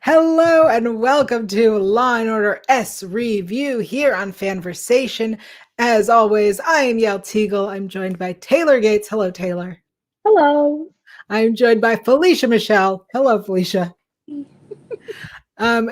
Hello and welcome to Law and Order SVU here on FANVERSATION. As always, I am Yael Tygiel. I'm joined by Taylor Gates. Hello, Taylor. Hello. I'm joined by Felicia Michelle. Hello, Felicia.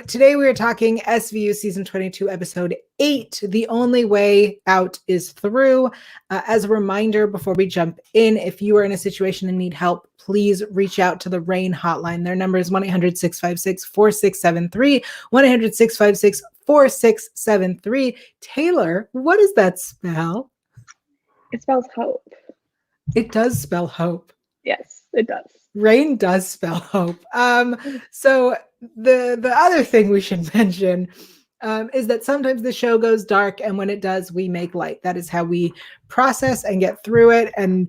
Today we are talking SVU Season 22, Episode 8, The Only Way Out is Through. As a reminder, before we jump in, if you are in a situation and need help, please reach out to the RAINN Hotline. Their number is 1-800-656-4673, 1-800-656-4673. Taylor, what does that spell? It spells hope. It does spell hope. Yes, it does. RAINN does spell hope. So the other thing we should mention is that sometimes the show goes dark, and when it does, we make light. That is how we process and get through it. And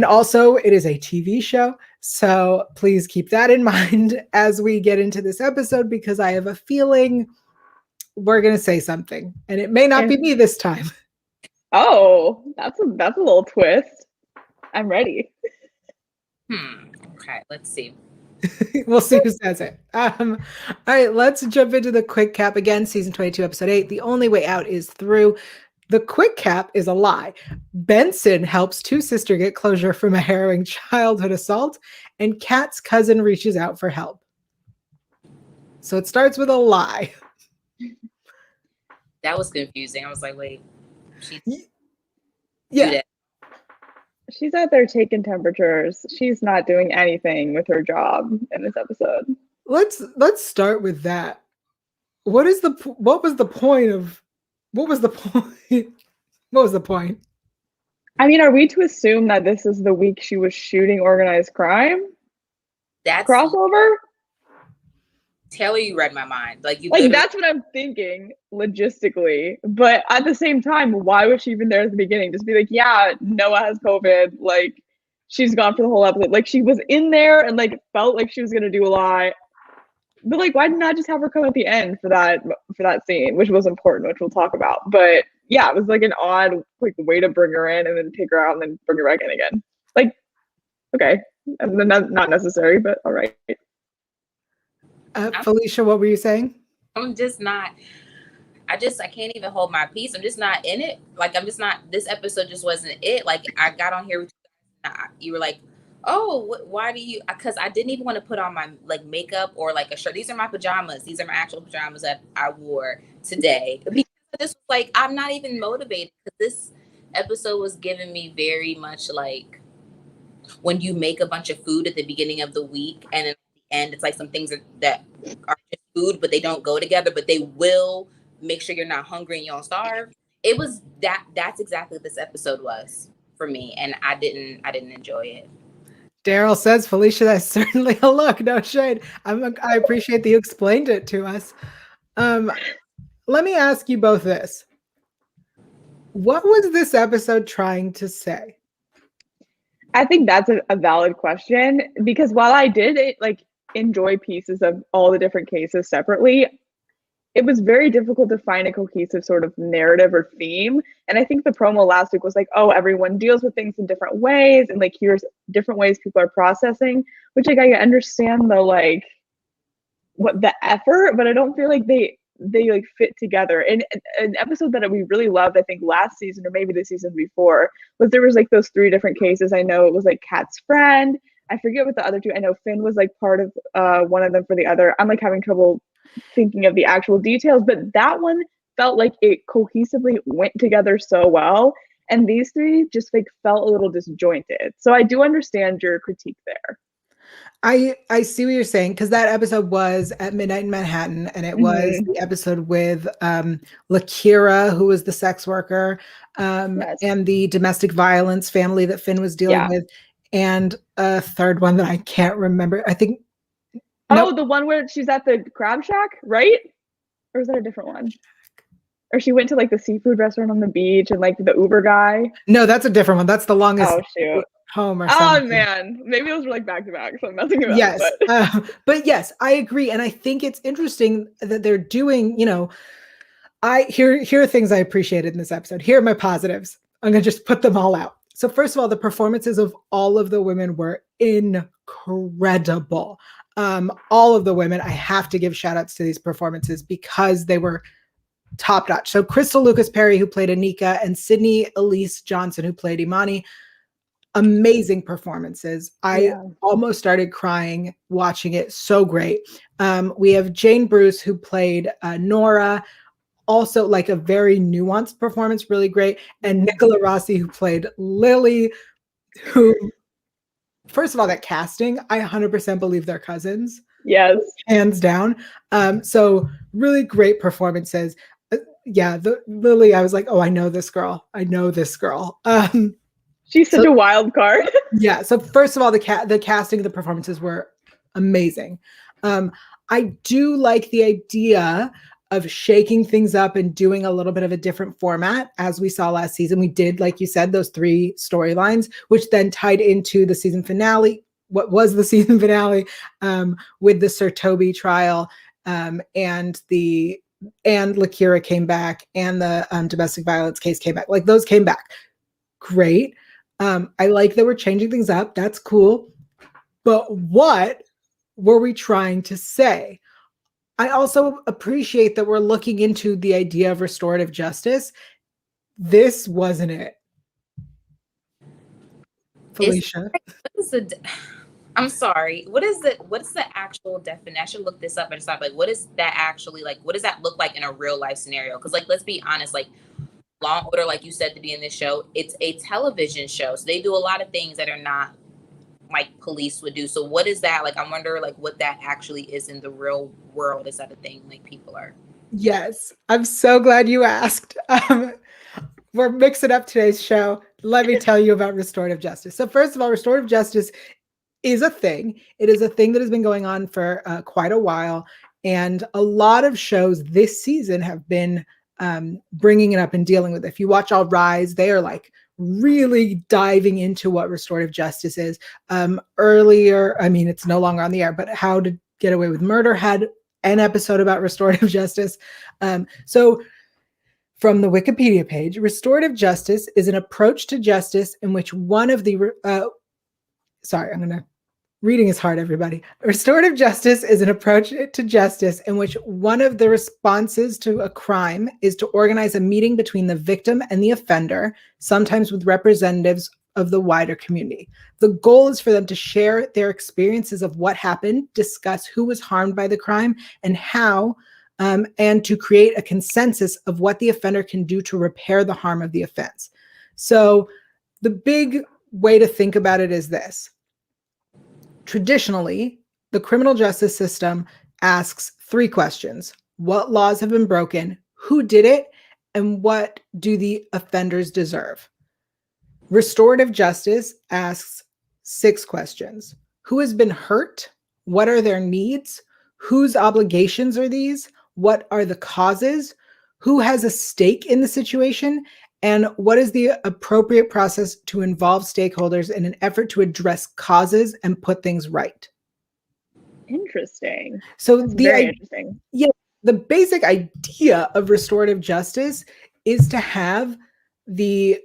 also, it is a TV show, so please keep that in mind as we get into this episode, because I have a feeling we're going to say something, and it may not be me this time. Oh, that's a little twist. I'm ready. Okay, let's see. We'll see who says it. All right, let's jump into the quick cap again. Season 22, episode 8. The only way out is through. The quick cap is a lie. Benson helps two sisters get closure from a harrowing childhood assault, and Kat's cousin reaches out for help. So it starts with a lie. That was confusing. I was like, wait. Yeah. She's out there taking temperatures. She's not doing anything with her job in this episode. Let's start with that. What was the point? What was the point? I mean, are we to assume that this is the week she was shooting organized crime? That's crossover? Taylor, you read my mind. Like that's what I'm thinking logistically. But at the same time, why was she even there at the beginning? Just be like, yeah, Noah has COVID. Like, she's gone for the whole episode. Like, she was in there and like felt like she was gonna do a lie. But like, why did not just have her come at the end for that scene, which was important, which we'll talk about. But yeah, it was like an odd like way to bring her in and then take her out and then bring her back in again. Like, okay, and then that's not necessary, but all right. Felicia, what were you saying? I'm just not. I can't even hold my peace. I'm just not in it. Like, I'm just not. This episode just wasn't it. Like, I got on here with you were like, oh, why do you? Because I didn't even want to put on my like makeup or like a shirt. These are my pajamas. These are my actual pajamas that I wore today. Because this was like, I'm not even motivated. Because this episode was giving me very much like when you make a bunch of food at the beginning of the week and then at the end it's like some things that are just food, but they don't go together, but they will make sure you're not hungry and you don't starve. It was that's exactly what this episode was for me, and I didn't enjoy it. Daryl says, Felicia, that's certainly a look. No shade. I appreciate that you explained it to us. Let me ask you both this. What was this episode trying to say? I think that's a valid question, because while I did enjoy pieces of all the different cases separately, it was very difficult to find a cohesive sort of narrative or theme. And I think the promo last week was like, oh, everyone deals with things in different ways, and like here's different ways people are processing, which like I understand the like what the effort, but I don't feel like they like fit together. And an episode that we really loved, I think last season or maybe the season before, was there was like those 3 different cases. I know it was like Kat's friend. I forget what the other 2. I know Finn was like part of one of them for the other. I'm like having trouble thinking of the actual details, but that one felt like it cohesively went together so well. And these 3 just like felt a little disjointed. So I do understand your critique there. I see what you're saying, because that episode was at midnight in Manhattan, and it was the episode with Lakira, who was the sex worker, Yes. and the domestic violence family that Finn was dealing with, and a third one that I can't remember. I think. The one where she's at the crab shack, right? Or is that a different one? Or she went to like the seafood restaurant on the beach and like the Uber guy. No, that's a different one. That's the longest. Oh shoot. Home or something. Oh man, maybe those were like back to back, so I'm messing about. Yes, but yes, I agree, and I think it's interesting that they're doing. Here are things I appreciated in this episode. Here are my positives. I'm gonna just put them all out. So first of all, the performances of all of the women were incredible. all of the women, I have to give shout outs to these performances because they were top notch. So Crystal Lucas Perry, who played Anika, and Sydney Elise Johnson, who played Imani, amazing performances. I almost started crying watching it. So great. We have Jane Bruce, who played Nora, also like a very nuanced performance, really great. And Nicola Rossi, who played Lily, who, first of all, that casting, I 100% believe they're cousins. Yes. Hands down. So really great performances. Lily, I was like, oh, I know this girl. I know this girl. She's such a wild card. Yeah. So first of all, the casting, the performances were amazing. I do like the idea of shaking things up and doing a little bit of a different format. As we saw last season, we did, like you said, those 3 storylines, which then tied into the season finale. What was the season finale with the Sir Toby trial, and Lakira came back, and the domestic violence case came back. Like those came back. Great. I like that we're changing things up. That's cool. But what were we trying to say? I also appreciate that we're looking into the idea of restorative justice. This wasn't it. Felicia. I'm sorry. What's the actual definition? I should look this up and stop. Like, what is that actually like? What does that look like in a real life scenario? Because like, let's be honest, like Law and Order, like you said, to be in this show, it's a television show. So they do a lot of things that are not like police would do. So what is that? Like, I wonder like what that actually is in the real world. Is that a thing like people are? Yes. I'm so glad you asked. We're mixing up today's show. Let me tell you about restorative justice. So first of all, restorative justice is a thing. It is a thing that has been going on for quite a while. And a lot of shows this season have been bringing it up and dealing with it. If you watch All Rise, they are like really diving into what restorative justice is. Earlier, I mean, it's no longer on the air, but How to Get Away with Murder had an episode about restorative justice. So from the Wikipedia page, restorative justice is an approach to justice in which one of the, reading is hard, everybody. Restorative justice is an approach to justice in which one of the responses to a crime is to organize a meeting between the victim and the offender, sometimes with representatives of the wider community. The goal is for them to share their experiences of what happened, discuss who was harmed by the crime and how, and to create a consensus of what the offender can do to repair the harm of the offense. So the big way to think about it is this. Traditionally, the criminal justice system asks 3 questions. What laws have been broken? Who did it? And what do the offenders deserve? Restorative justice asks 6 questions. Who has been hurt? What are their needs? Whose obligations are these? What are the causes? Who has a stake in the situation? And what is the appropriate process to involve stakeholders in an effort to address causes and put things right? Interesting. So That's very interesting. Yeah, the basic idea of restorative justice is to have the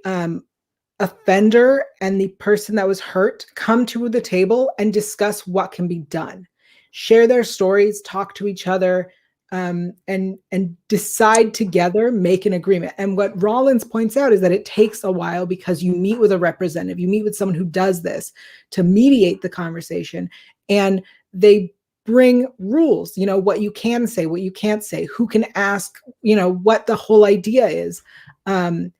offender and the person that was hurt come to the table and discuss what can be done, share their stories, talk to each other, and decide together, make an agreement. And what Rollins points out is that it takes a while because you meet with a representative, you meet with someone who does this to mediate the conversation, and they bring rules, you know, what you can say, what you can't say, who can ask, you know, what the whole idea is. And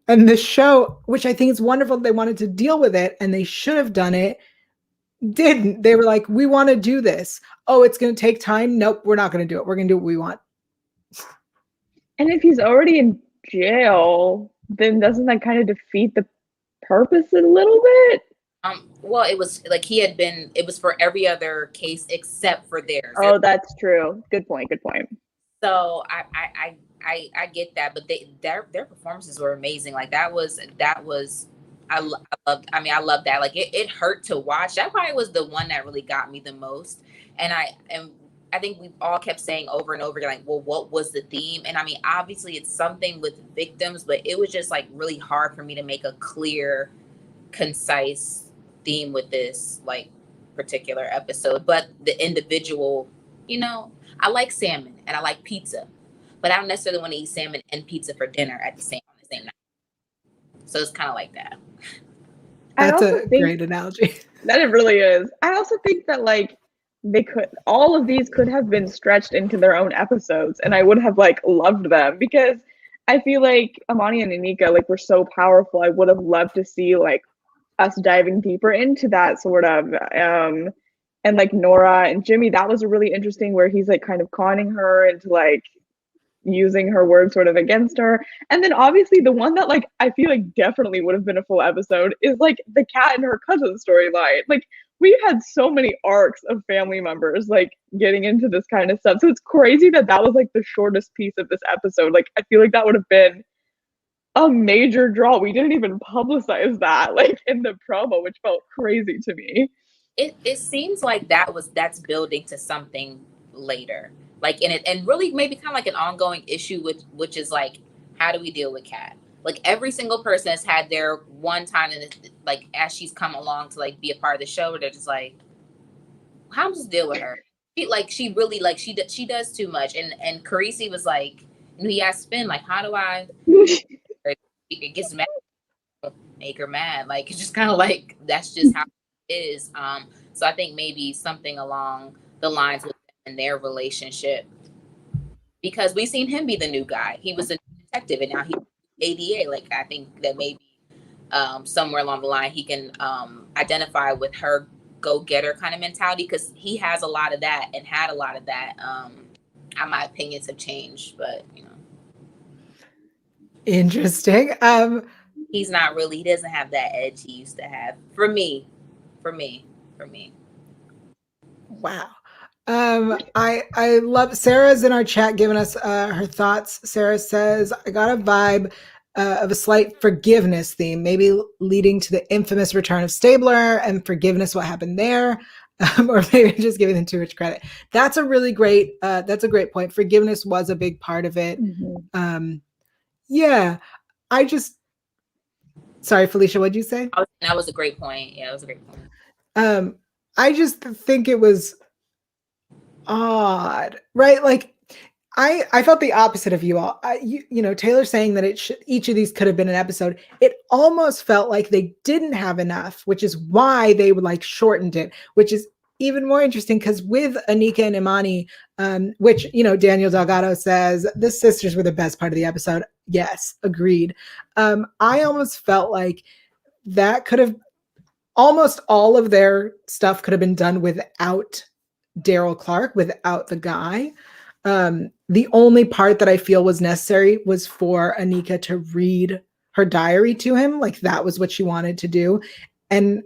the show, which I think is wonderful, they wanted to deal with it and they should have done it, didn't. They were like, we want to do this. Oh, it's going to take time. Nope, we're not going to do it. We're going to do what we want. And if he's already in jail, then doesn't that kind of defeat the purpose a little bit? Well, it was like it was for every other case except for theirs. Oh, that's true. Good point. So I get that, but their performances were amazing. Like that was I love that. Like it hurt to watch. That probably was the one that really got me the most. And I think we've all kept saying over and over again, like, well, what was the theme? And I mean, obviously it's something with victims, but it was just like really hard for me to make a clear, concise theme with this. Like, particular episode, but the individual, I like salmon and I like pizza, but I don't necessarily want to eat salmon and pizza for dinner on the same night. So it's kind of like that. That's a great analogy. That it really is. I also think that like all of these could have been stretched into their own episodes, and I would have like loved them, because I feel like Amani and Anika like were so powerful. I would have loved to see like us diving deeper into that sort of and like Nora and Jimmy, that was a really interesting where he's like kind of conning her into like using her words sort of against her. And then obviously the one that like I feel like definitely would have been a full episode is like the cat and her cousin storyline. Like we've had so many arcs of family members like getting into this kind of stuff. So it's crazy that that was like the shortest piece of this episode. Like I feel like that would have been a major draw. We didn't even publicize that like in the promo, which felt crazy to me. It seems like that's building to something later. Like and really maybe kind of like an ongoing issue, which is like, how do we deal with Kat? Like every single person has had their one time in like as she's come along to like be a part of the show, where they're just like, how am I supposed to deal with her? She really like she does too much. And Carisi was like, he asked Finn like, how do I? It gets mad, make her mad. Like it's just kind of like that's just how it is. So I think maybe something along the lines with in their relationship, because we've seen him be the new guy. He was a detective and now he's ADA. Like I think that maybe somewhere along the line he can identify with her go-getter kind of mentality, because he has a lot of that and had a lot of that. My opinions have changed, but Interesting. He doesn't have that edge he used to have. For me. Wow. I love Sarah's in our chat giving us her thoughts. Sarah says, I got a vibe of a slight forgiveness theme, maybe leading to the infamous return of Stabler and forgiveness, what happened there, or maybe just giving them too much credit. That's a great point. Forgiveness was a big part of it. Mm-hmm. Yeah, sorry, Felicia, what'd you say? That was a great point. Yeah, it was a great point. I just think it was odd, right? Like I felt the opposite of you all. Taylor saying that each of these could have been an episode. It almost felt like they didn't have enough, which is why they would like shortened it, which is even more interesting because with Anika and Imani, which, Daniel Delgado says the sisters were the best part of the episode. Yes, agreed. I almost felt like that could have, almost all of their stuff could have been done without Daryl Clark, without the guy. The only part that I feel was necessary was for Anika to read her diary to him. Like that was what she wanted to do. And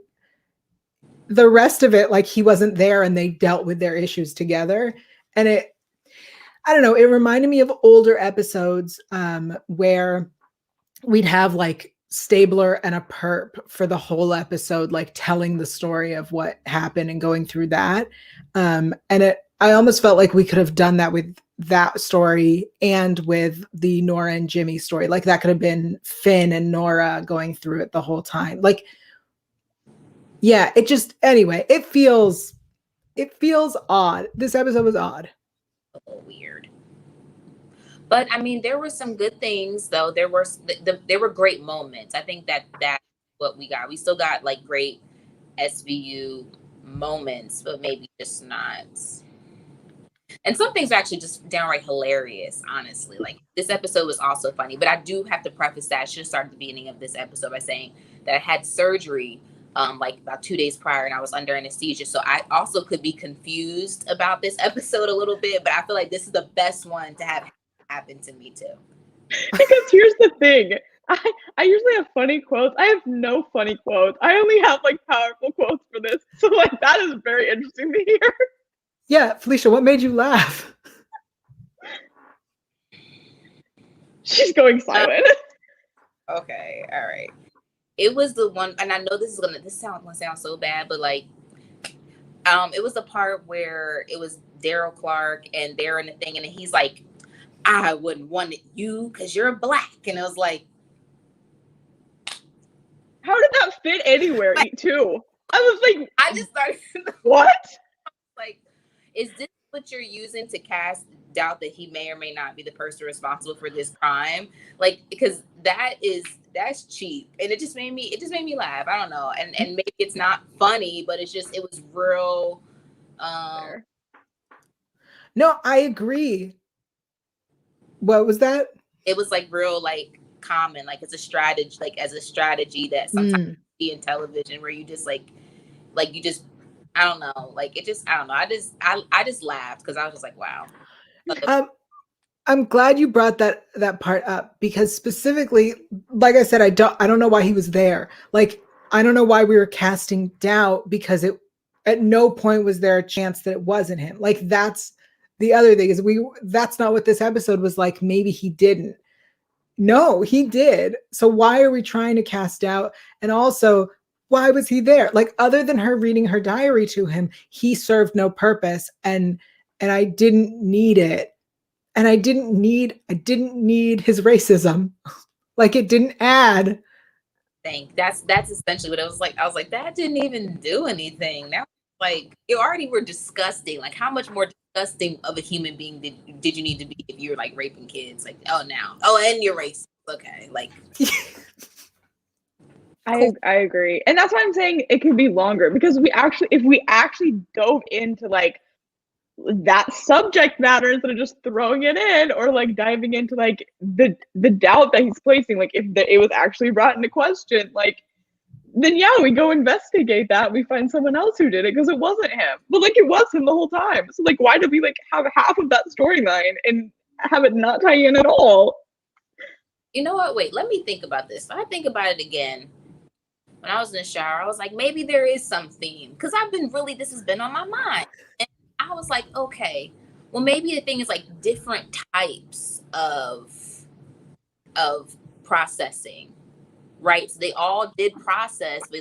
the rest of it, like he wasn't there and they dealt with their issues together. And I don't know, it reminded me of older episodes where we'd have like Stabler and a perp for the whole episode, like telling the story of what happened and going through that. I almost felt like we could have done that with that story and with the Nora and Jimmy story. Like that could have been Finn and Nora going through it the whole time. Like, yeah, it feels odd. This episode was odd. A little weird. But I mean, there were some good things though. There were great moments. I think that's what we got. We still got like great SVU moments, but maybe just not. And some things are actually just downright hilarious, honestly. Like this episode was also funny, but I do have to preface that I should have started the beginning of this episode by saying that I had surgery like about 2 days prior and I was under anesthesia. So I also could be confused about this episode a little bit, but I feel like this is the best one to have happen to me too. Because here's the thing. I usually have funny quotes. I have no funny quotes. I only have like powerful quotes for this. So like that is very interesting to hear. Yeah, Felicia, what made you laugh? She's going silent. Okay, all right. It was the one, and I know this sound so bad, but like, it was the part where it was Daryl Clark and they're in the thing, and he's like, I wouldn't want you because you're black, and it was like, how did that fit anywhere too? I was like, I just started what? like, is this what you're using to cast doubt that he may or may not be the person responsible for this crime? Like, because that's cheap, and it just made me laugh. I don't know, and maybe it's not funny, but it was real. No, I agree. What was that? It was like real, like common, like it's a strategy, like as a strategy that sometimes you see in television where you just like you just, I don't know, like it just, I don't know. I just laughed because I was just like, wow. I'm glad you brought that part up, because specifically, like I said, I don't know why he was there. Like, I don't know why we were casting doubt, because at no point was there a chance that it wasn't him. Like, that's the other thing, is that's not what this episode was like. Maybe he didn't. No, he did. So why are we trying to cast doubt? And also, why was he there? Like, other than her reading her diary to him, he served no purpose, and I didn't need it. And I didn't need his racism. Like, it didn't add. That's essentially what it was like. I was like, that didn't even do anything. That was like, you already were disgusting. Like, how much more disgusting of a human being did you need to be if you're like raping kids? Like, and you're racist. Okay, like. I agree, and that's why I'm saying it could be longer, because if we actually dove into like that subject matter instead of just throwing it in, or like diving into like the doubt that he's placing, like if it was actually brought into question, like then yeah, we go investigate that, we find someone else who did it, because it wasn't him, but like it was him the whole time. So like, why did we like have half of that storyline and have it not tie in at all? You know what? Wait, let me think about this. I think about it again. When I was in the shower, I was like, maybe there is some theme, because this has been on my mind. And I was like, okay, well, maybe the thing is like different types of processing, right? So they all did process, but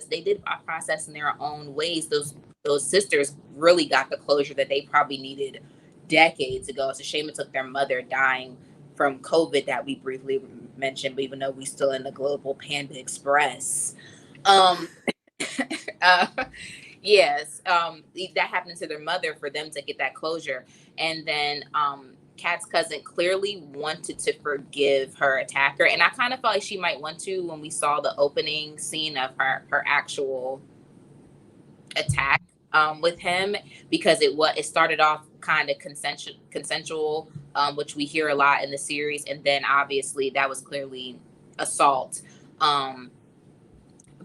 they did process in their own ways. Those sisters really got the closure that they probably needed decades ago. It's a shame it took their mother dying from COVID that we briefly mentioned, but even though we still in the global Panda Express. Yes, that happened to their mother for them to get that closure. And then Kat's cousin clearly wanted to forgive her attacker. And I kind of felt like she might want to when we saw the opening scene of her actual attack with him, because it started off kind of consensual, which we hear a lot in the series, and then obviously that was clearly assault.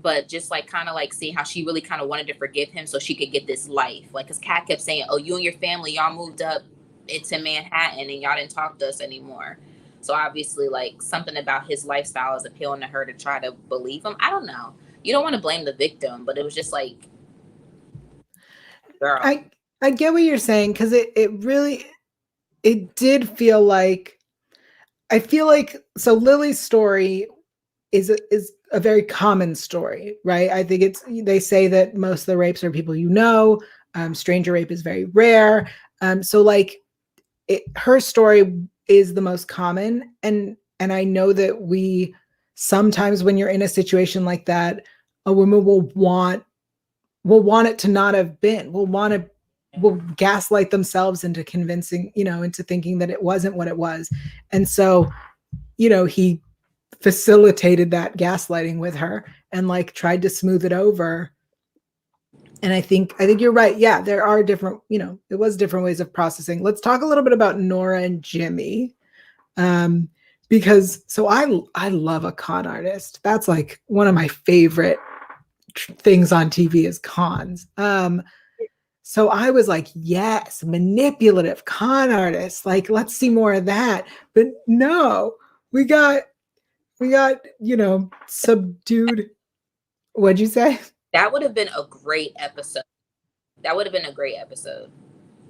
But just like kind of like seeing how she really kind of wanted to forgive him so she could get this life. Like, because Kat kept saying, oh, you and your family, y'all moved up into Manhattan and y'all didn't talk to us anymore. So obviously, like, something about his lifestyle is appealing to her to try to believe him. I don't know. You don't want to blame the victim, but it was just like, girl. I get what you're saying, because it did feel like, I feel like, so Lily's story is a very common story, right? I think they say that most of the rapes are people stranger rape is very rare. So like her story is the most common. And I know that we sometimes, when you're in a situation like that, a woman will want it to not have been, will gaslight themselves into convincing, into thinking that it wasn't what it was. And so, he facilitated that gaslighting with her and like tried to smooth it over. And I think you're right. Yeah, there are different, it was different ways of processing. Let's talk a little bit about Nora and Jimmy. Because I love a con artist. That's like one of my favorite things on TV is cons. So I was like, yes, manipulative con artists. Like, let's see more of that. But no, we got, subdued. What'd you say? That would have been a great episode.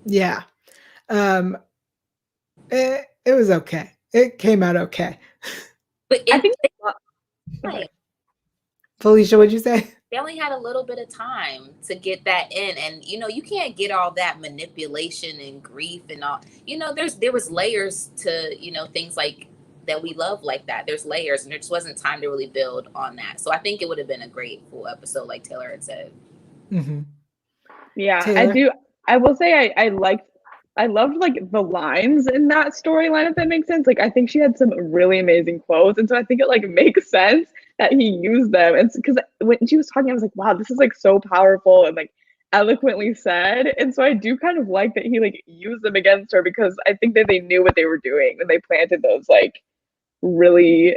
Yeah. It was okay. It came out okay. But I think Felicia, what'd you say? They only had a little bit of time to get that in. And, you can't get all that manipulation and grief and all, there was layers to, things like that we love like that. There's layers, and there just wasn't time to really build on that. So I think it would have been a great full episode, like Taylor had said. Mm-hmm. Yeah, Taylor? I do. I will say I loved like the lines in that storyline, if that makes sense. Like, I think she had some really amazing quotes, and so I think it like makes sense that he used them. And because when she was talking, I was like, wow, this is like so powerful and like eloquently said. And so I do kind of like that he like used them against her, because I think that they knew what they were doing when they planted those like really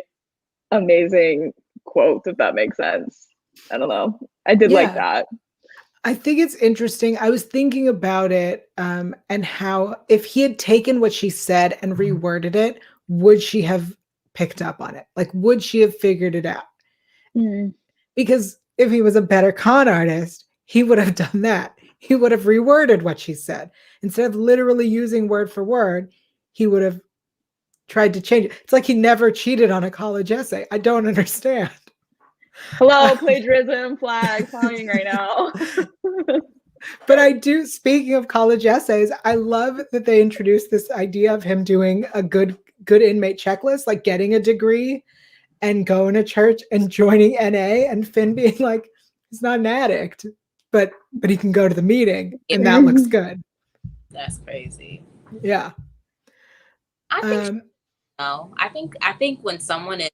amazing quotes, if that makes sense. I don't know. I did like that. I think it's interesting. I was thinking about it and how if he had taken what she said and reworded it, would she have picked up on it? Like, would she have figured it out? Mm. Because if he was a better con artist, he would have done that. He would have reworded what she said. Instead of literally using word for word, he would have tried to change it. It's like he never cheated on a college essay. I don't understand. Hello, plagiarism flag flying right now. But I do, speaking of college essays, I love that they introduced this idea of him doing a good inmate checklist, like getting a degree and going to church and joining NA, and Finn being like, he's not an addict, but he can go to the meeting, and that looks good. That's crazy. Yeah. I think I think when someone is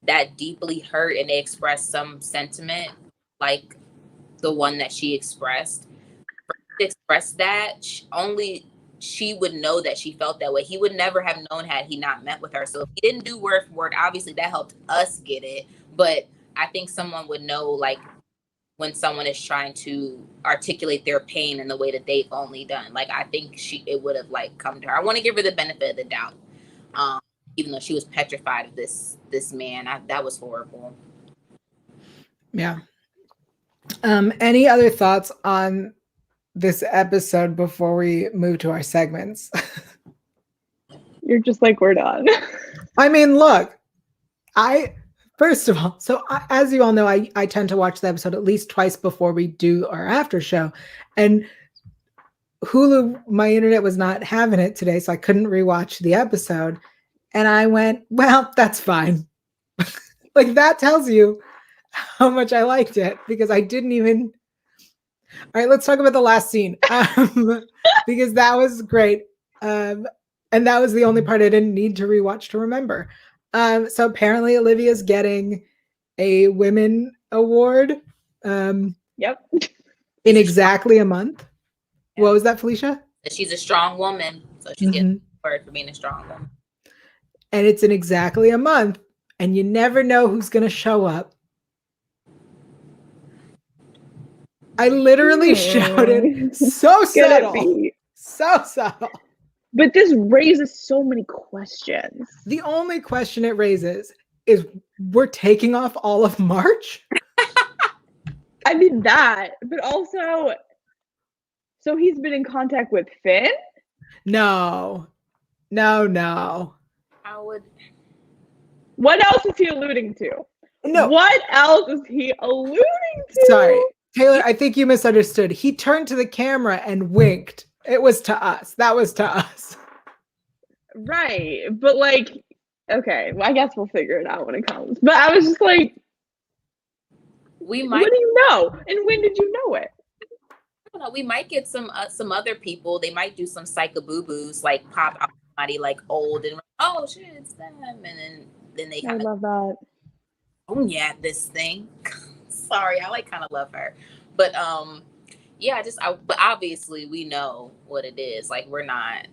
that deeply hurt and they express some sentiment like the one that she expressed, that only she would know that she felt that way. He would never have known had he not met with her. So if he didn't do word for word, obviously that helped us get it. But I think someone would know, like, when someone is trying to articulate their pain in the way that they've only done. Like, I think it would have like come to her. I want to give her the benefit of the doubt, even though she was petrified of this man. That was horrible. Yeah. Any other thoughts on this episode before we move to our segments? You're just like, we're done. I mean, look, first of all, as you all know, I tend to watch the episode at least twice before we do our after show. And Hulu, my internet was not having it today, so I couldn't rewatch the episode. And I went, well, that's fine. Like, that tells you how much I liked it, because I didn't even. All right, let's talk about the last scene, because that was great. And that was the only part I didn't need to rewatch to remember. So apparently Olivia's getting a women award. Yep. In exactly a month. Yeah. What was that, Felicia? She's a strong woman, so she's getting the word for being a strong woman. And it's in exactly a month, and you never know who's going to show up. I literally shouted, so subtle. So subtle. But this raises so many questions. The only question it raises is, we're taking off all of March? I mean that, but also, so he's been in contact with Finn? No. What else is he alluding to? No. What else is he alluding to? Sorry, Taylor, I think you misunderstood. He turned to the camera and winked. It was to us. That was to us. Right. But like, okay, well, I guess we'll figure it out when it comes. But I was just like, what do you know? And when did you know it? I don't know. We might get some other people. They might do some psycho-boo-boos, like pop out somebody like old and, oh shit, it's them. And then they kind of, I love that. Oh yeah, this thing. Sorry, I like kind of love her. But yeah, but obviously we know what it is. Like, we're not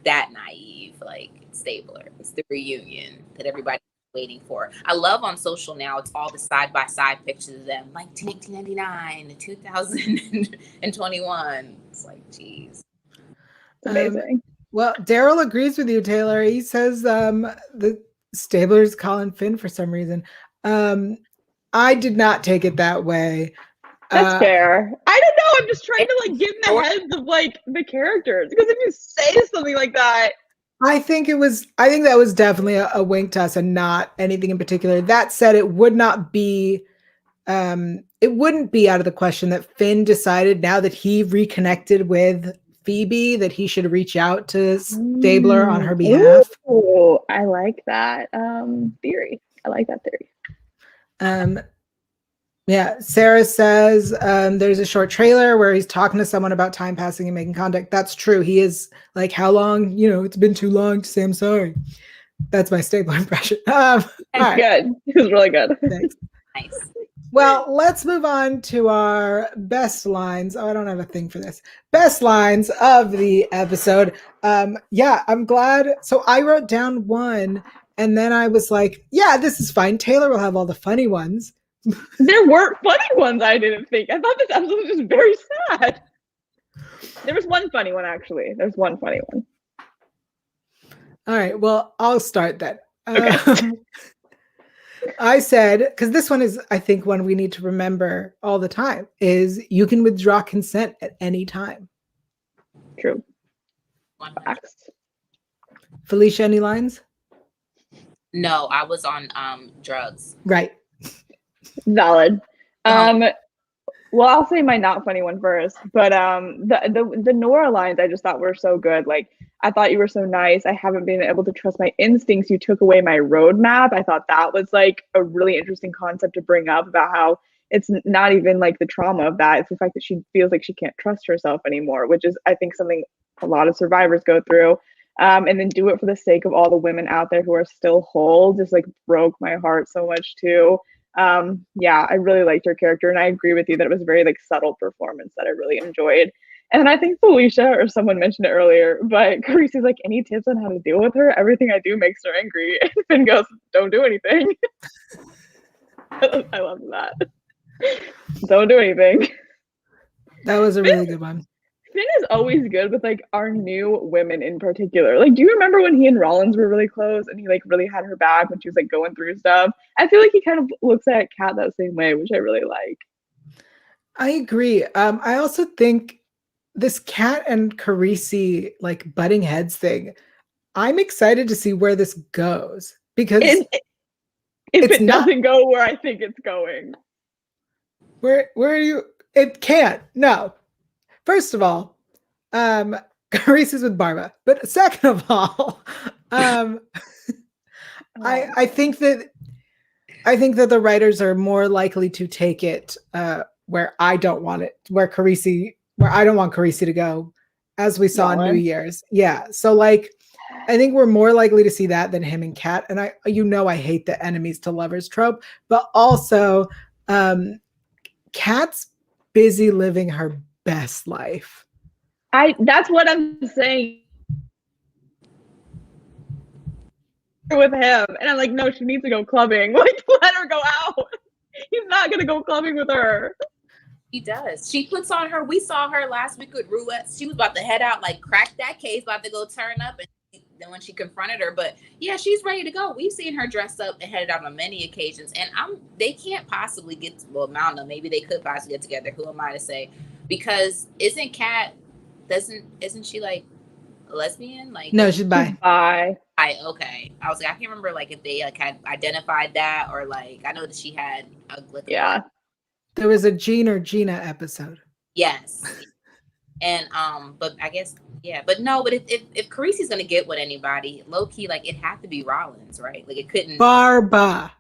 that naive. Like, it's Stabler. It's the reunion that everybody's waiting for. I love on social now, it's all the side-by-side pictures of them, like 1999 to 2021. It's like, geez. It's amazing. Well, Daryl agrees with you, Taylor. He says the Stabler's calling Finn for some reason. I did not take it that way. That's fair. I don't know. I'm just trying to like get in the heads of like the characters, because if you say something like that, I think that was definitely a wink to us and not anything in particular. That said, it wouldn't be out of the question that Finn decided, now that he reconnected with Phoebe that he should reach out to Stabler on her behalf. Oh, I like that theory. I like that theory. Yeah, Sarah says there's a short trailer where he's talking to someone about time passing and making contact. That's true. He is like, how long? It's been too long to say I'm sorry. That's my Stabler impression. It's good. It was really good. Thanks. Nice. Well, let's move on to our best lines. Oh, I don't have a thing for this. Best lines of the episode. Yeah, I'm glad. So I wrote down one, and then I was like, yeah, this is fine. Taylor will have all the funny ones. There weren't funny ones, I didn't think. I thought this episode was just very sad. There was one funny one, actually. There's one funny one. All right, well, I'll start then. Okay. I said, because this one is, I think, one we need to remember all the time, is you can withdraw consent at any time. True. Facts. Felicia, any lines? No, I was on drugs. Right. Valid. Well, I'll say my not funny one first, but the Nora lines I just thought were so good. Like, I thought you were so nice. I haven't been able to trust my instincts. You took away my roadmap. I thought that was like a really interesting concept to bring up about how it's not even like the trauma of that. It's the fact that she feels like she can't trust herself anymore, which is, I think, something a lot of survivors go through. And then do it for the sake of all the women out there who are still whole just like broke my heart so much too. Yeah, I really liked her character, and I agree with you that it was a very like subtle performance that I really enjoyed. And I think Felicia or someone mentioned it earlier, but Carisi's like, any tips on how to deal with her? Everything I do makes her angry. And Finn goes, don't do anything. I love that. Don't do anything. That was a really good one. Finn is always good with like our new women in particular. Like, do you remember when he and Rollins were really close and he like really had her back when she was like going through stuff? I feel like he kind of looks at Kat that same way, which I really like. I agree. I also think this Kat and Carisi like butting heads thing, I'm excited to see where this goes, because if it doesn't go where I think it's going. Where are you? It can't. No. First of all, Carisi's with Barba. But second of all, I think that the writers are more likely to take it where I don't want it, where I don't want Carisi to go, as we saw in New Year's. Yeah. So like, I think we're more likely to see that than him and Kat. And I hate the enemies to lovers trope, but also Kat's busy living her best life. That's what I'm saying with him. And I'm like, no, she needs to go clubbing. Like, let her go out. He's not gonna go clubbing with her. She does. She puts on her, we saw her last week with Ruette. She was about to head out, like crack that case, about to go turn up, and then when she confronted her, but yeah, she's ready to go. We've seen her dressed up and headed out on many occasions, and they can't possibly get, well, I don't know, maybe they could possibly get together. Who am I to say? Because isn't she like a lesbian? Like, no, she's bi. Okay. I was like, I can't remember like if they like had identified that, or like, I know that she had a there was a Gene or Gina episode. Yes. And but I guess but if Carisi's gonna get with anybody, low key, like it had to be Rollins, right? Like it couldn't Barba.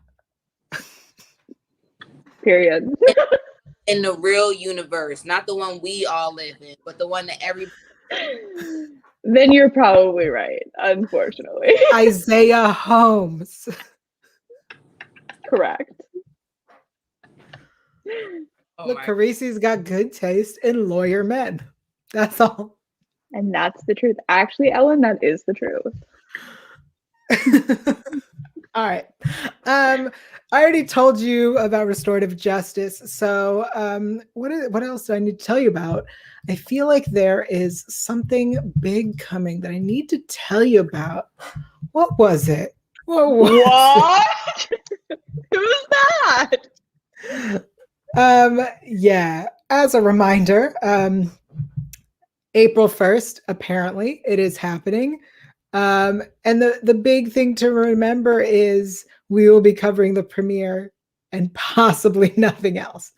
Period. In the real universe, not the one we all live in, but the one that Then you're probably right, unfortunately. Isaiah Holmes. Correct. Look, Carisi's got good taste in lawyer men. That's all. And that's the truth. Actually, Ellen, that is the truth. All right. I already told you about restorative justice. So what else do I need to tell you about? I feel like there is something big coming that I need to tell you about. What was it? What? Who's that? Yeah. As a reminder, April 1st, apparently, it is happening. And the big thing to remember is we will be covering the premiere and possibly nothing else.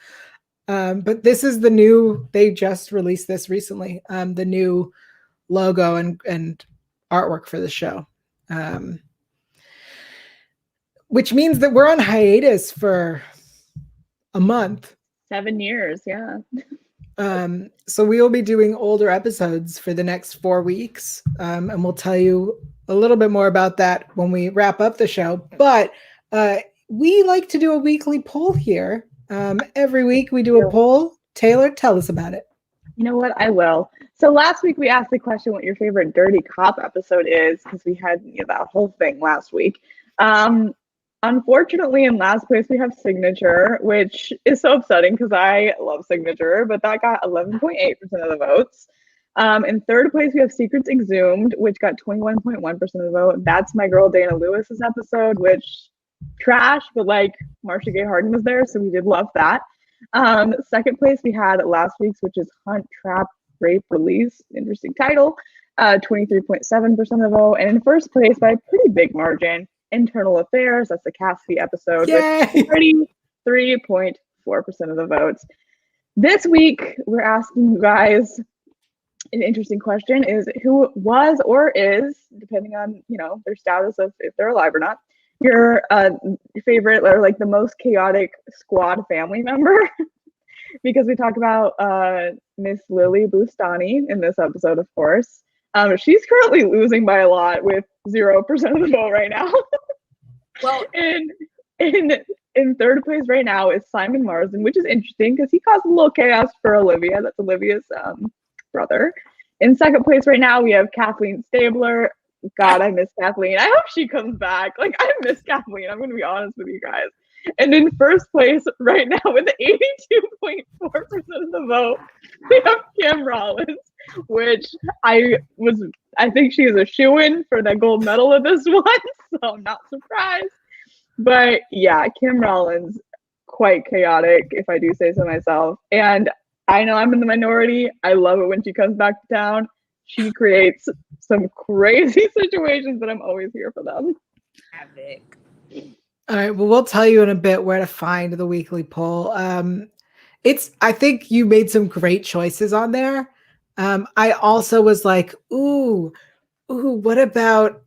But this is the new, they just released this recently, the new logo and artwork for the show. Which means that we're on hiatus for a month. 7 years, yeah. So we will be doing older episodes for the next 4 weeks. And we'll tell you a little bit more about that when we wrap up the show. But we like to do a weekly poll here. Every week we do a poll. Taylor, tell us about it. You know what? I will. So last week we asked the question what your favorite Dirty Cop episode is, because we had that whole thing last week. Unfortunately, in last place we have Signature, which is so upsetting because I love Signature, but that got 11.8% of the votes. In third place we have Secrets Exhumed, which got 21.1% of the vote. That's my girl Dana Lewis's episode, which trash, but like Marcia Gay Harden was there, so we did love that. Second place we had last week's, which is Hunt, Trap, Rape, Release. Interesting title. 23.7% of the vote. And in first place by a pretty big margin, Internal Affairs. That's the Cassidy episode. Yay! With 33.4% of the votes. This week we're asking you guys an interesting question: is who was or is, depending on their status of if they're alive or not, your favorite or like the most chaotic squad family member? Because we talk about Miss Lily Bustani in this episode, of course. She's currently losing by a lot with 0% of the vote right now. Well, in third place right now is Simon Marsden, which is interesting because he caused a little chaos for Olivia. That's Olivia's brother. In second place right now we have Kathleen Stabler. God, I miss Kathleen. I hope she comes back. Like, I miss Kathleen. I'm going to be honest with you guys. And in first place right now with 82.4% of the vote, we have Kim Rollins, which I think she is a shoo-in for the gold medal of this one, so I'm not surprised. But yeah, Kim Rollins, quite chaotic, if I do say so myself. And I know I'm in the minority. I love it when she comes back to town. She creates some crazy situations, but I'm always here for them. Havoc. All right. Well, we'll tell you in a bit where to find the weekly poll. I think you made some great choices on there. I also was like, ooh, what about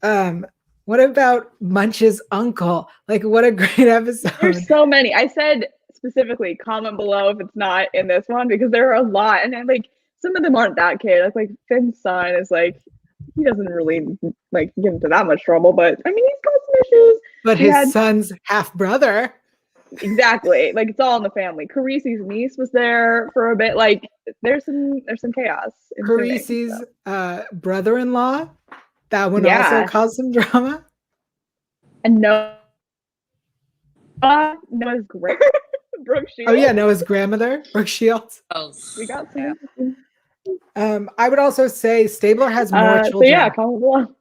Munch's uncle? Like, what a great episode. There's so many. I said specifically, comment below if it's not in this one, because there are a lot. And then, like, some of them aren't that chaotic. Like Finn's son is like, he doesn't really like get into that much trouble, but I mean, he's got some issues. But his son's half brother. Exactly. Like, it's all in the family. Carisi's niece was there for a bit. Like, there's some chaos. Carisi's brother-in-law. That one also caused some drama. And Noah's great. Brooke Shields. Oh yeah, Noah's grandmother, Brooke Shields. Oh, we got some. I would also say Stabler has more children. So yeah, comment below.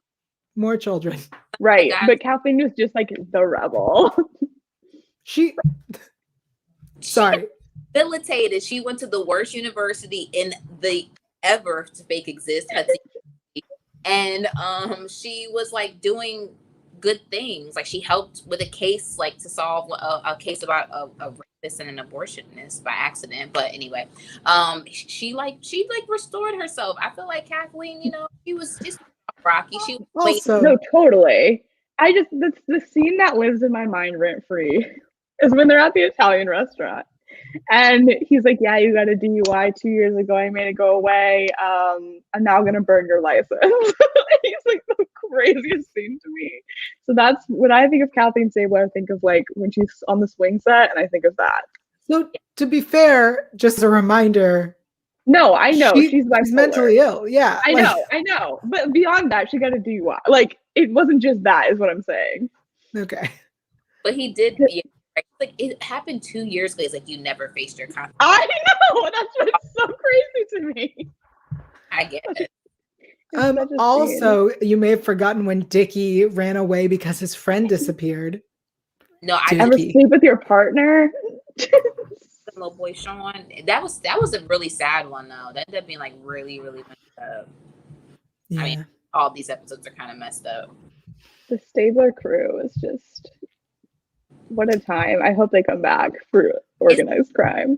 More children. Right, but Kathleen was just like the rebel. Sorry. Debilitated. She went to the worst university in the ever to fake exist, and she was like doing good things. Like, she helped with a case, like to solve a case about a rapist and an abortionist by accident. But anyway, she restored herself. I feel like Kathleen, she was just rocky. She was also, no, totally. The scene that lives in my mind rent free is when they're at the Italian restaurant. And he's like, yeah, you got a DUI 2 years ago. I made it go away. I'm now going to burn your license. He's like the craziest scene to me. So that's when I think of Kathleen Stabler, I think of like when she's on the swing set, and I think of that. So to be fair, just a reminder. No, I know. She's mentally ill. Yeah. I know. But beyond that, she got a DUI. Like, it wasn't just that, is what I'm saying. Okay. But he did. Like, it happened 2 years ago. It's like, you never faced your consequences. I know. That's what's so crazy to me. I get it. Also, you may have forgotten when Dickie ran away because his friend disappeared. No, I never sleep with your partner. Little boy Sean. That was a really sad one though. That ended up being like really, really messed up. Yeah. I mean, all these episodes are kind of messed up. The Stabler crew is just, what a time. I hope they come back for organized crime.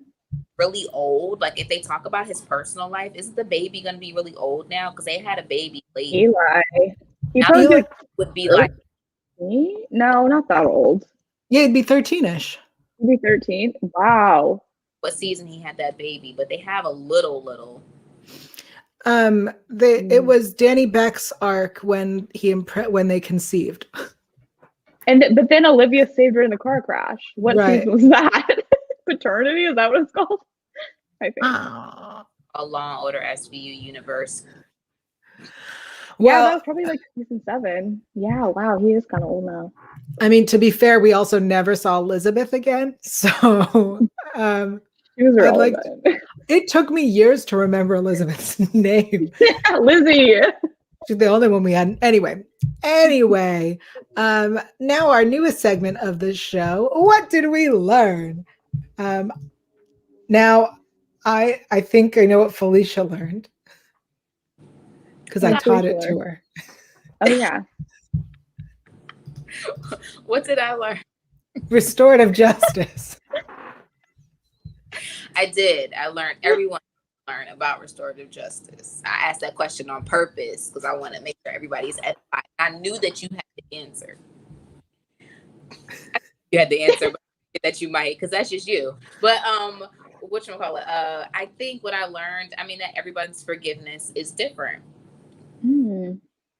really old? Like, if they talk about his personal life, isn't the baby going to be really old now? Because they had a baby late. Eli. He Now, probably Eli like would be like, no, not that old. Yeah, it'd be 13ish. He'd be 13. Wow. what season he had that baby, but they have a little. It was Danny Beck's arc when when they conceived. But then Olivia saved her in the car crash. What Right. season was that? Paternity? Is that what it's called? I think. Ah. A Law and Order SVU universe. Well, that Well, was probably like season 7. Yeah, wow, he is kind of old now. I mean, to be fair, we also never saw Elizabeth again. So She was I'd like irrelevant. it took me years to remember Elizabeth's name. Lizzie. She's the only one we had. Anyway, now our newest segment of the show. What did we learn? Now, I think I know what Felicia learned because I What taught Felicia it to learned? her. Oh yeah. What did I learn? Restorative justice. I did. I learned everyone learn about restorative justice. I asked that question on purpose because I want to make sure everybody's edified. I knew that you had the answer. You had the answer, but that you might, because that's just you. But whatchamacallit? I think what I learned, I mean, that everybody's forgiveness is different.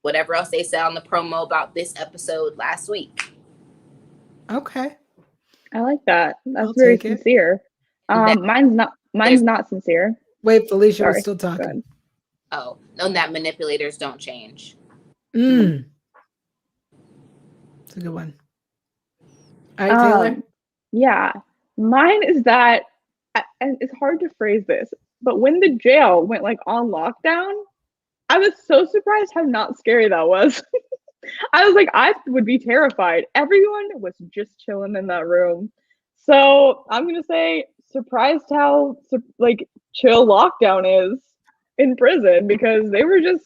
Whatever else they said on the promo about this episode last week. Okay. I like that. That's I'll very take it. sincere. Mine's not sincere. Wait, Felicia was Sorry. still Go talking. ahead. Oh, no, that manipulators don't change. It's a good one. All right, Taylor. Yeah, mine is that, and it's hard to phrase this, but when the jail went like on lockdown, I was so surprised how not scary that was. I was like, I would be terrified. Everyone was just chilling in that room. So I'm gonna say surprised how like chill lockdown is in prison, because they were just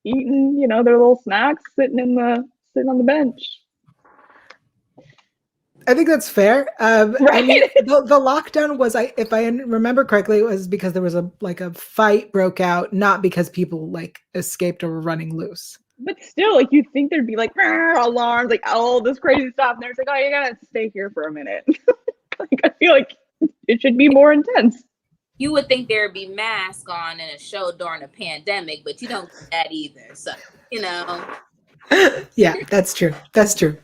eating, their little snacks, sitting on the bench. I think that's fair. Right. I mean, the lockdown was, if I remember correctly, it was because there was a fight broke out, not because people like escaped or were running loose. But still, like, you'd think there'd be like alarms, like all this crazy stuff, and there's like, oh, you gotta stay here for a minute. Like, I feel like it should be more intense. You would think there would be masks on in a show during a pandemic, but you don't get that either. So, Yeah, that's true. That's true.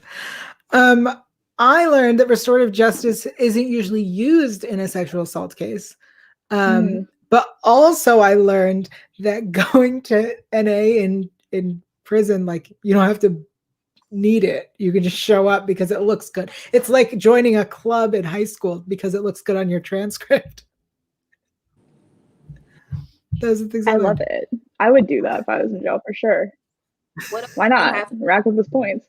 I learned that restorative justice isn't usually used in a sexual assault case. But also I learned that going to NA in prison, like, you don't have to need it. You can just show up because it looks good. It's like joining a club in high school because it looks good on your transcript. Those are things I love it. I would do that if I was in jail for sure. Why not? Rack up those points.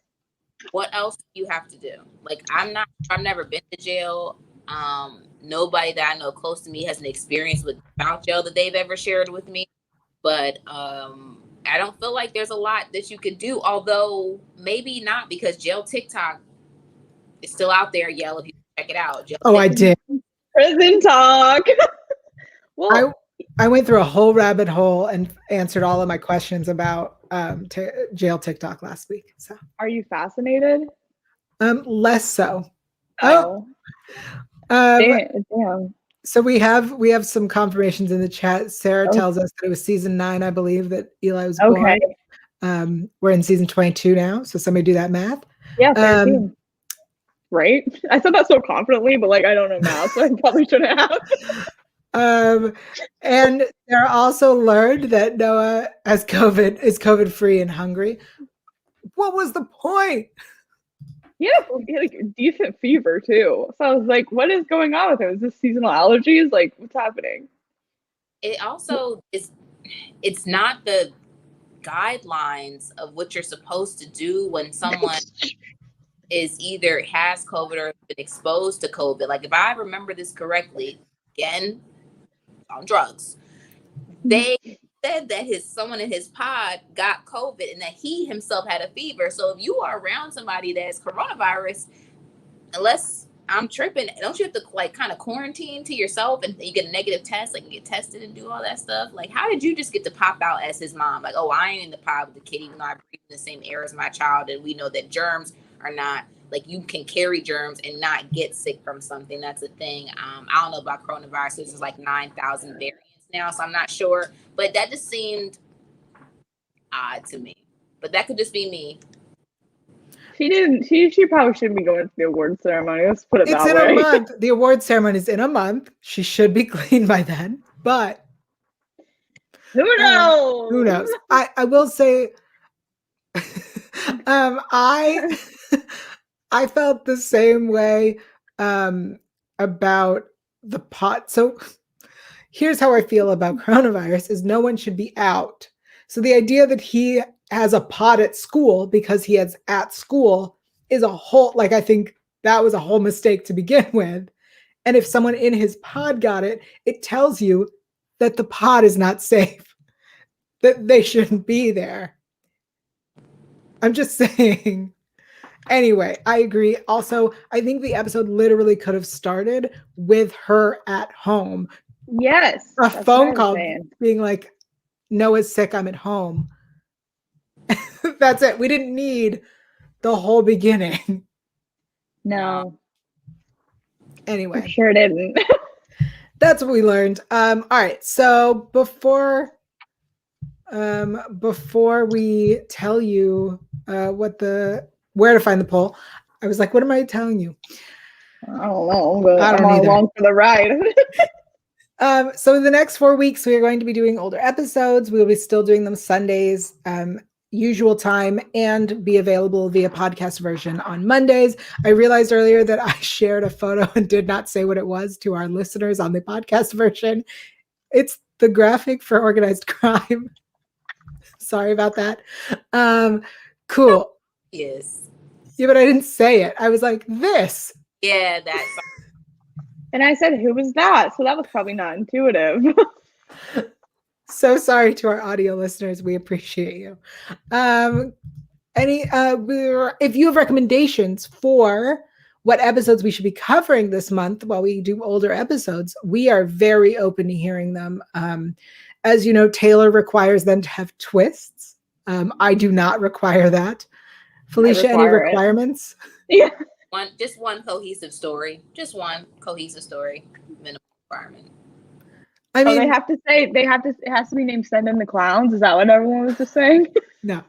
What else do you have to do? Like, I've never been to jail. Nobody that I know close to me has an experience about jail that they've ever shared with me. But I don't feel like there's a lot that you could do, although maybe not, because jail TikTok is still out there. Yael, if you check it out. Jail I did. Prison talk. Well, I went through a whole rabbit hole and answered all of my questions about jail TikTok last week. So, are you fascinated? Less so. Damn. So we have some confirmations in the chat. Sarah tells us that it was season 9, I believe, that Eli was born. We're in season 22 now, so somebody do that math. Yeah, 13. Right? I said that so confidently, but like, I don't know math, so I probably shouldn't have. And Sarah also learned that Noah is COVID free and hungry. What was the point? Yeah, like decent fever too. So I was like, what is going on with him? Is this seasonal allergies? Like, what's happening? It also is, it's not the guidelines of what you're supposed to do when someone is either has COVID or been exposed to COVID. Like, if I remember this correctly, again, on drugs, they said that someone in his pod got COVID and that he himself had a fever. So if you are around somebody that has coronavirus, unless I'm tripping. Don't you have to like kind of quarantine to yourself and you get a negative test, like you get tested and do all that stuff? Like, how did you just get to pop out as his mom? Like, oh, I ain't in the pod with the kid, even though I breathe in the same air as my child, and we know that germs are not like you can carry germs and not get sick from something. That's a thing. I don't know about coronavirus. There's like 9,000 variants now, so I'm not sure. But that just seemed odd to me. But that could just be me. She probably shouldn't be going to the award ceremony. Let's put it that way. It's in a month. The award ceremony is in a month. She should be clean by then. But who knows? Who knows? I will say, I felt the same way about the pot. So here's how I feel about coronavirus: is no one should be out. So the idea that he has a pod at school because he is at school is a whole, like, I think that was a whole mistake to begin with. And if someone in his pod got it, it tells you that the pod is not safe, that they shouldn't be there. I'm just saying. Anyway, I agree. Also, I think the episode literally could have started with her at home. Yes. A phone call being like, Noah's sick, I'm at home. That's it. We didn't need the whole beginning. No. Anyway. I sure didn't. That's what we learned. All right. So before we tell you where to find the poll, I was like, what am I telling you? I don't know, but I don't I'm either. along for the ride. So in the next 4 weeks, we are going to be doing older episodes. We will be still doing them Sundays, usual time, and be available via podcast version on Mondays. I realized earlier that I shared a photo and did not say what it was to our listeners on the podcast version. It's the graphic for organized crime. Sorry about that. Cool. Yes. Yeah, but I didn't say it. I was like, this. Yeah, that's. And I said, who was that? So that was probably not intuitive. So sorry to our audio listeners. We appreciate you. If you have recommendations for what episodes we should be covering this month while we do older episodes, we are very open to hearing them. As you know, Taylor requires them to have twists. I do not require that. Felicia, any requirements? Yeah. Just one cohesive story. Just one cohesive story. Minimum requirement. I mean, it has to be named Send in the Clowns. Is that what everyone was just saying? No.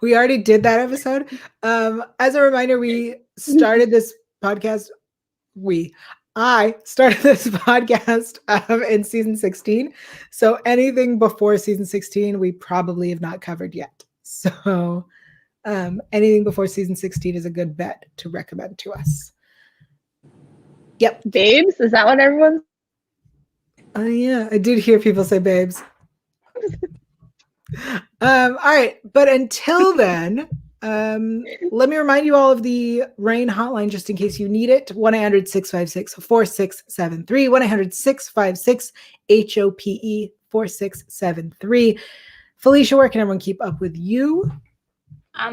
We already did that episode. As a reminder, we started this podcast. I started this podcast in season 16. So anything before season 16, we probably have not covered yet. So anything before season 16 is a good bet to recommend to us. Yep. Babes? Is that what everyone's? Oh, yeah. I did hear people say babes. All right. But until then, let me remind you all of the RAINN Hotline just in case you need it. 1-800-656-4673. 1-800-656-HOPE 4673. Felicia, where can everyone keep up with you?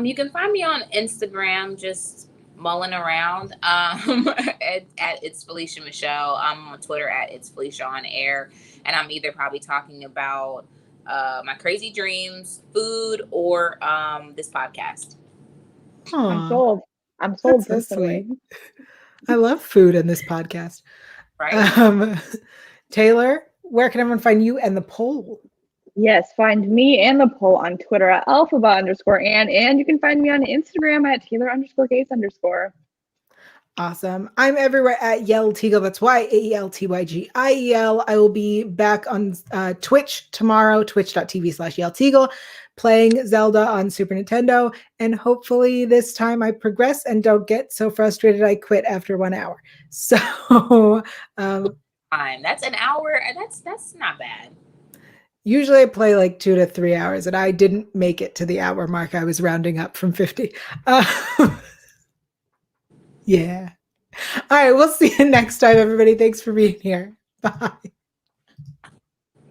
You can find me on Instagram, just mulling around at It's Felicia Michelle. I'm on Twitter at It's Felicia on Air, and I'm either probably talking about my crazy dreams, food, or this podcast. Aww, I'm sold. That's so sweet. I love food in this podcast. Right. Taylor, where can everyone find you and the poll? Yes, find me and the poll on Twitter at alphaba_Ann, and you can find me on Instagram at Taylor_Gates_. Awesome. I'm everywhere at Yael Tygiel. That's YAELTYGIEL. I will be back on Twitch tomorrow, twitch.tv/Yael Tygiel, playing Zelda on Super Nintendo. And hopefully this time I progress and don't get so frustrated I quit after 1 hour. So Fine. That's an hour. That's not bad. Usually I play like 2 to 3 hours, and I didn't make it to the hour mark. I was rounding up from 50. Yeah. All right. We'll see you next time, everybody. Thanks for being here. Bye.